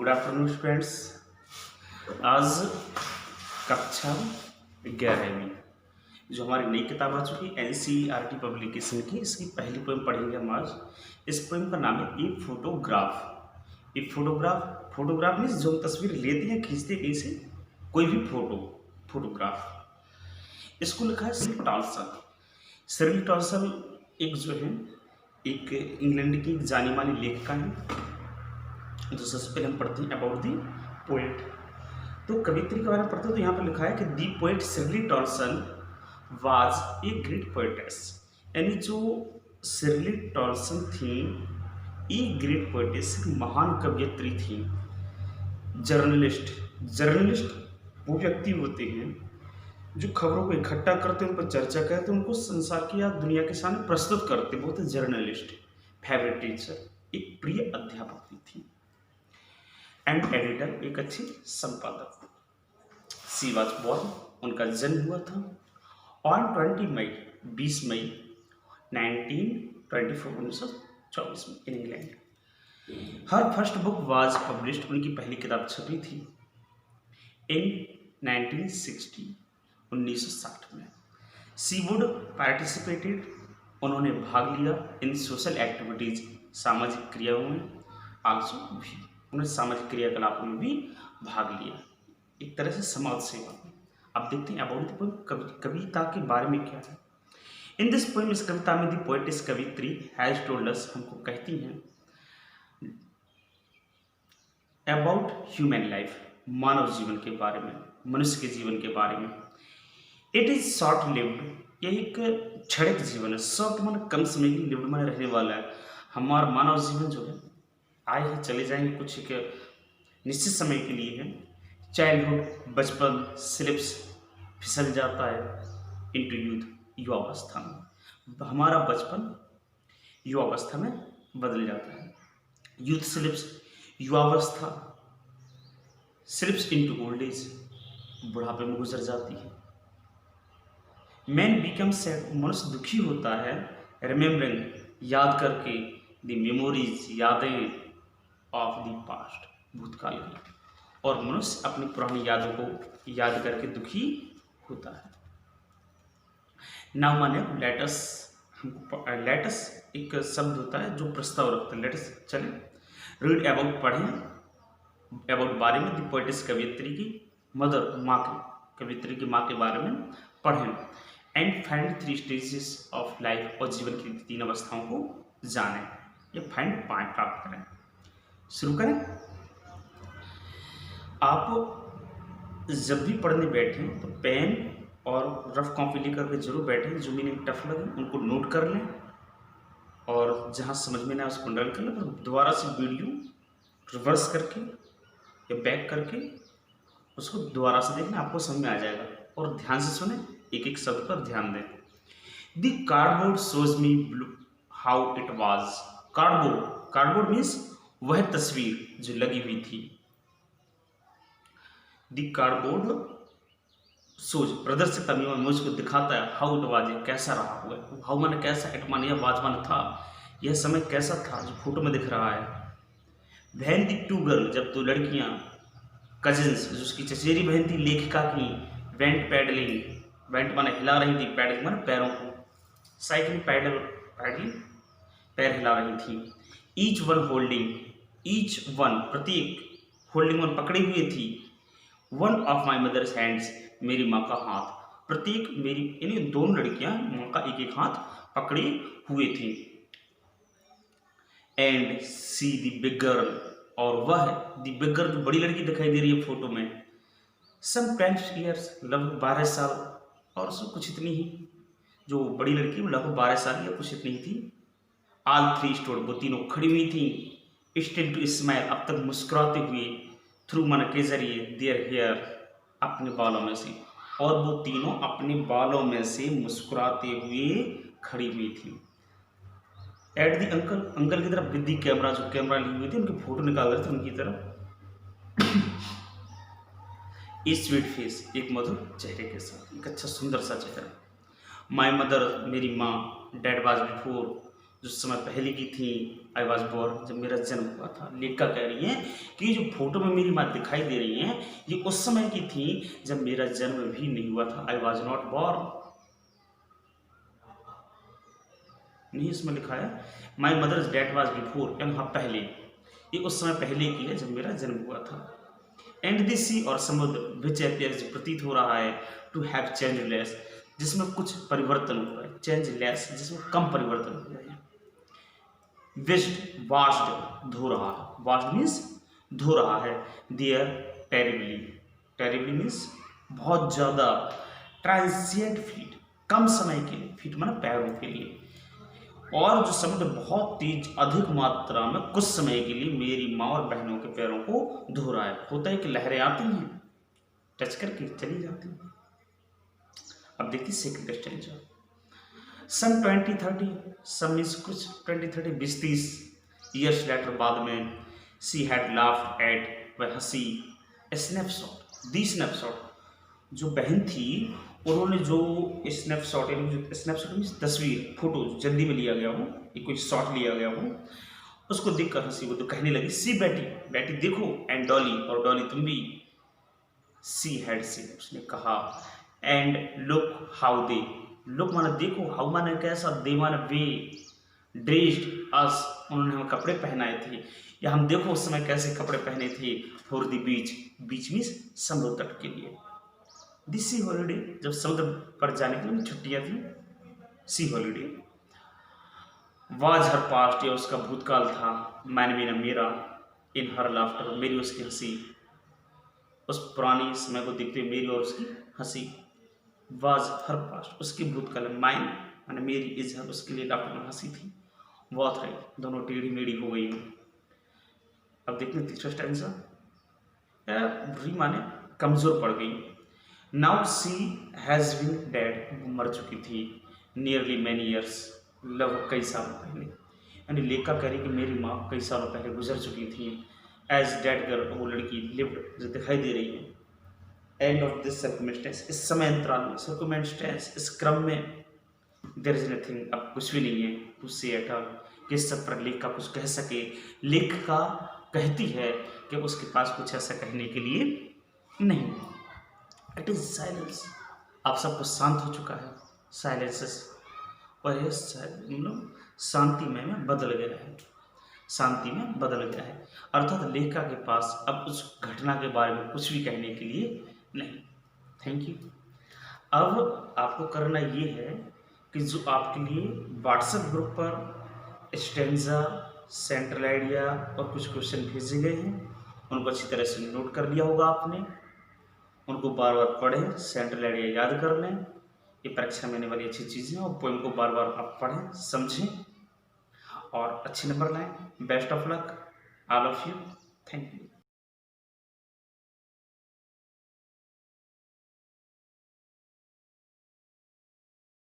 Good afternoon students. आज कक्षा 11वीं जो हमारी नई किताब आ चुकी एनसीईआरटी पब्लिकेशन की, इसकी पहली पोएम पढ़ेंगे हम आज। इस पोएम का नाम है a photograph. A photograph, photograph means जो हम तस्वीर लेते हैं, खींचते कहीं से कोई भी फोटोग्राफ। इसको लिखा है सिरिल टॉल्सन। सिरिल टॉल्सन एक जो है एक इंग्लैंड की जानी मानी लेखिका है। तो सबसे पहले हम पढ़ते हैं अबाउट दी पोएट। तो कवित्री के बारे में पढ़ते हैं तो यहाँ पर लिखा है कि दी poet Cyril Toulson was a great poetess. यानी जो सिरिल टॉल्सन थी ए ग्रेट पोएटेस, महान कवियत्री थी। जर्नलिस्ट, जर्नलिस्ट वो व्यक्ति होते हैं जो खबरों को इकट्ठा करते हैं, उन पर चर्चा करते हैं, उनको संसार की या दुनिया के सामने प्रस्तुत करते हैं, वो थे जर्नलिस्ट। फेवरेट टीचर, एक प्रिय अध्यापक भी थी। एंड एडिटर, एक अच्छी संपादक। सी वाज बॉर्न, उनका जन्म हुआ था ऑन 20 मई 1924 में in England. Her first book was published, उनकी पहली किताब छपी थी इन 1960 में। सी वुड पार्टिसिपेटेड, उन्होंने भाग लिया इन सोशल एक्टिविटीज, सामाजिक क्रियाओं में। आल्सो भी उन्होंने सामाजिक क्रियाकलापों में भी भाग लिया, एक तरह से समाज सेवा में। अब देखते हैं अबाउट द पोएम, कविता के बारे में क्या है। इन दिस पोएम, इस कविता में दी पोएटिस कवित्री हैज टोल्ड अस, हमको कहती हैं अबाउट ह्यूमन लाइफ, मानव जीवन के बारे में, मनुष्य के जीवन के बारे में। इट इज शॉर्ट लिव्ड, यह एक क्षणिक जीवन है। शॉर्ट माने कम समय की, लिव्ड माने रहने वाला है। हमारा मानव जीवन जो है आए हैं चले जाएंगे, कुछ एक निश्चित समय के लिए है। चाइल्डहुड, बचपन, स्लिप्स, फिसल जाता है इनटू यूथ, युवावस्था में। हमारा बचपन युवावस्था में बदल जाता है। यूथ स्लिप्स, युवावस्था स्लिप्स इनटू ओल्ड एज, बुढ़ापे में गुजर जाती है। मैन बिकम सैड, मनुष्य दुखी होता है। रिमेम्बरिंग, याद करके, द मेमोरीज, यादें ऑफ द पास्ट, भूतकाल की। और मनुष्य अपनी पुरानी यादों को याद करके दुखी होता है। नाउ माने लेटस, हमको लेटस एक शब्द होता है जो प्रस्ताव रखता है। लेटस चले रीड अबाउट, पढ़ें अबाउट बारे में, दी पोएटिस कवियत्री की मदर, माँ की, कवियत्री की माँ के बारे में पढ़ें। And find 3 stages of life, और जीवन की 3 अवस्थाओं को जानें। ये फाइंड प्राप्त करें। शुरू करें। आप जब भी पढ़ने बैठें तो पेन और रफ कॉपी लेकर के जरूर बैठें। जो मीनिंग टफ लगे उनको नोट कर लें, और जहाँ समझ में ना आए उसको अंडरलाइन कर लें। फिर दोबारा से वीडियो रिवर्स करके या बैक करके उसको दोबारा से देखना, आपको समझ में आ जाएगा। और ध्यान से सुने, एक एक शब्द पर ध्यान दें। The cardboard shows me how it was. Cardboard, cardboard means वह तस्वीर जो लगी हुई थी। द कार्डबोर्ड शोज, प्रदर्शित मुझको दिखाता है, हाउ इट वाज, कैसा रहा हुआ। हाउ माने कैसा, इट माने वाज माने था, यह समय कैसा था जो फोटो में दिख रहा है। वैन द 2 गर्ल, जब 2 लड़कियां, कजिन्स, जो उसकी चचेरी बहन थी लेखिका की, वेंट पैडलिंग, वेंट माने हिला रही थी, पैडलिंग माने पैरों को, साइकिल पैडलिंग पैर हिला रही थी। Each one holding, each one प्रत्येक, होल्डिंग वन पकड़ी हुई थी, one of my mother's hands, मेरी माँ का हाथ। प्रत्येक मेरी, यानी दोनों लड़कियां माँ का एक एक हाथ पकड़े हुए थी। And see the big girl, और वह द बिग गर्ल जो बड़ी लड़की दिखाई दे रही है फोटो में, सम 10 years, लगभग 12 साल, और उसको कुछ इतनी ही, जो बड़ी लड़की वो लगभग 12 साल या कुछ इतनी ही थी। ऑल 3 स्टोड, वो तीनों खड़ी हुई थी। स्टिल टू स्माइल, अब तक मुस्कुराते हुए, थ्रू मन के जरिए, देयर हेयर, अपने बालों में से, और वो तीनों अपने बालों में से मुस्कुराते हुए खड़ी हुई थी। एट दी अंकल, अंकल की तरफ, विद दी कैमरा, जो कैमरा ली हुई थी, उनकी फोटो निकाल रहे थे उनकी तरफ। ए स्वीट फेस, एक मधुर चेहरे के साथ, एक अच्छा सुंदर सा चेहरा। माई मदर, मेरी माँ, डैड वाज बिफोर, जो समय पहले की थी, आई वॉज बोर्न, जब मेरा जन्म हुआ था। लेखिका कह रही है कि ये जो फोटो में मेरी माँ दिखाई दे रही है ये उस समय की थी जब मेरा जन्म भी नहीं हुआ था। आई वॉज नॉट बोर्न, नहीं इसमें लिखा है my mother's death was before, यानी हाँ पहले, ये उस समय पहले की है जब मेरा जन्म हुआ था। एंड द सी और समुद्र विच अपीयर्स, प्रतीत हो रहा है, टू हैव चेंज लेस, जिसमें कुछ परिवर्तन हुआ है, चेंज लेस जिसमें कम परिवर्तन हुआ है। विस्ट वास्ट, धो रहा है, वास्ट मीन्स धो रहा है। देयर टेरिबली, टेरिबली मीन्स बहुत ज़्यादा। ट्रांसिएंट फीट, कम समय के लिए, फीट माना पैरों के लिए। और जो समुद्र बहुत तेज अधिक मात्रा में कुछ समय के लिए मेरी माँ और बहनों के पैरों को धो रहा है। होता है कि लहरें आती हैं, टच करके चली जाती हैं। अब देखिए सेकंड क्वेश्चन जो सन 2030, सम मीन्स कुछ 2030 20-30 ईयर्स लेटर, बाद में सी हैड लाफ्ड एट, वह हंसी। स्नैपशॉट, दी स्नैपशॉट, जो बहन थी उन्होंने जो स्नैपशॉट, यानी जो स्नैपशॉट मीन्स तस्वीर, फोटो जल्दी में लिया गया हो, ये कोई शॉट लिया गया हो, उसको देखकर हंसी। वो तो कहने लगी सी बेटी, बेटी देखो, एंड डॉली, और डॉली तुम भी। सी हैड सी, उसने कहा, and look how they, look माना देखो, हाउ माना कैसा, दे माना वे, ड्रेस्ड अस, उन्होंने हमें कपड़े पहनाए थे, या हम देखो उस समय कैसे कपड़े पहने थे। For the beach, beach means समुद्र तट के लिए। दिस सी हॉलीडे, जब समुद्र पर जाने के लिए छुट्टियां थी, सी हॉलीडे। वाज हर पास्ट, या उसका भूतकाल था। मैंने भी ना मेरा, इन हर लाफ्टर, मेरी उसकी हंसी, उस पुरानी समय को देखते हुए मेरी और उसकी हंसी। वाज हर पास्ट, उसकी भूतकाल, माइन मैंने मेरी, इज हर उसके लिए लाफ्टर में हंसी थी। बहुत है, दोनों टेढ़ी मेढ़ी हो गई। अब देखते हैं तीसरा स्टैंजा। री माने कमजोर पड़ गई। Now she has been dead, वो मर चुकी थी। नियरली मैनी ईयर्स, लगभग कई सालों पहले, यानी लेखिका कह रही कि मेरी माँ कई सालों पहले गुजर चुकी थी। एज डेड गर्ल, वो लड़की लिव्ड, जो दिखाई दे रही है। एंड ऑफ दिस सर्कमस्टेंस, इस समय अंतराल में, सर्कमस्टेंस इस क्रम में, देयर इज नथिंग, अब कुछ भी नहीं है, टू से एट ऑल, कि इस सब पर लेखिका कुछ कह सके। लेखिका कहती है कि उसके पास कुछ ऐसा कहने के लिए नहीं। इट इज साइलेंस, आप सब कुछ शांत हो चुका है। साइलेंसेस, और ये मतलब शांतिमय में बदल गया है, शांति में बदल गया है। अर्थात लेखिका के पास अब उस घटना के बारे में कुछ भी कहने के लिए नहीं। Thank you. अब आपको करना ये है कि जो आपके लिए व्हाट्सएप ग्रुप पर स्टेंजा, सेंट्रल आइडिया और कुछ क्वेश्चन भेजे गए हैं, उनको अच्छी तरह से नोट कर लिया होगा आपने। उनको बार बार पढ़ें, सेंट्रल आइडिया याद कर लें, ये परीक्षा में आने वाली अच्छी चीज़ें हैं। और पोएम को बार बार आप पढ़ें, समझें और अच्छे नंबर लाएं। Best of luck all of you, thank you.